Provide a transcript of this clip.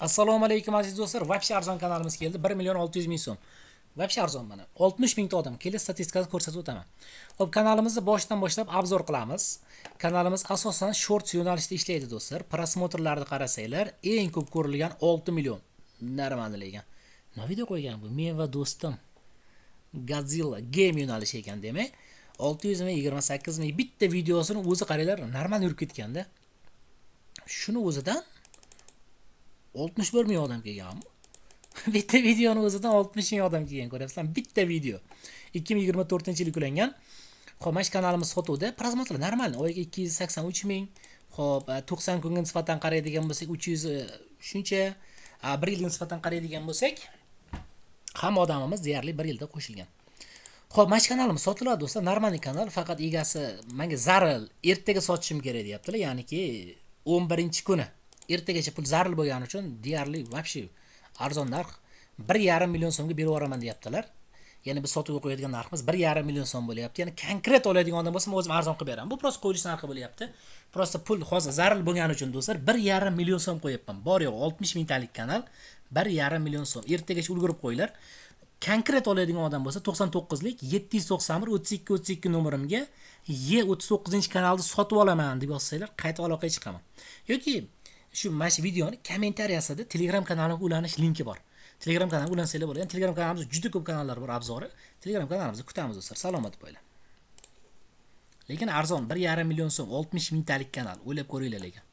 Assalomu alaykum aziz do'stlar. Vobshe arzon kanalimiz keldi. 1 million 600 ming so'm. Vobshe arzon mana. 60 mingta odam keldi, statistikani ko'rsatib o'taman. Xo'p, kanalimizni boshdan boshlab obzor qilamiz. Kanalimiz asosan shorts yo'nalishida ishlaydi do'stlar. Prosmotrlarni qarasanglar, eng ko'p ko'rilgan 6 million. Normalniy ekan. Nima video qo'ygan bu? Men va do'stim Godzilla game yo'nalishi ekan, demak 600 ming, 28 ming bitta videosini o'zi qaranglar, normal yurib ketganda. Shuni o'zidan 61 ming odam kelganmi? Bitta videoni o'zidan 60 ming odam kelgan, ko'ryapsan? Bitta video. 2024-yil yuklangan. Xo'p, mana kanalimiz sotuvda. Prosmotr normal. Oyiga 283 ming. Xo'p, 90 kunga nisbatan qaraydigan bo'lsak 300 shuncha. 1 yilga nisbatan qaraydigan bo'lsak, hamma odamimiz deyarli 1 yilda qo'shilgan. Xo'p, mana kanalimiz sotiladi do'stlar. Normal kanal, faqat egasi menga zaril ertaga sotishim kerak deyaptilar. Ya'niki 11-kuni. Ertagacha pul zaril bo'lgani uchun deyarli vobshe arzon narx 1,5 million so'mga berib yuboraman deyaptilar. Ya'ni biz sotuvga qo'yadigan narximiz 1,5 million so'm bo'lyapti. Ya'ni konkret oladigan odam bo'lsa, men o'zim arzon qilib beraman. Bu prosta qo'yilish narxi bo'lyapti. Prosta pul hozir zaril bo'lgani uchun do'stlar 1,5 million so'm qo'yapman. Bor yo'q 60 mingtalik kanal 1,5 million so'm. Ertagacha ulgurib qo'yinglar. Konkret oladigan odam bo'lsa 99lik 791 32 32 nomerimga E39-kanalni sotib olaman deb yozsanglar, qayta aloqaga chiqaman. Yoki shu mana shu videoni kommentariyasida Telegram kanalimga ulanish linki bor. Telegram kanalimga ulansanglar bo'ladi. Telegram kanalimizda juda ko'p kanallar bor, obzori. Telegram kanalimizda kutamiz do'stlar. Salomat bo'linglar. Lekin arzon 1,5 million so'm 60 mingtalik kanal, o'ylab ko'ringlar lekin.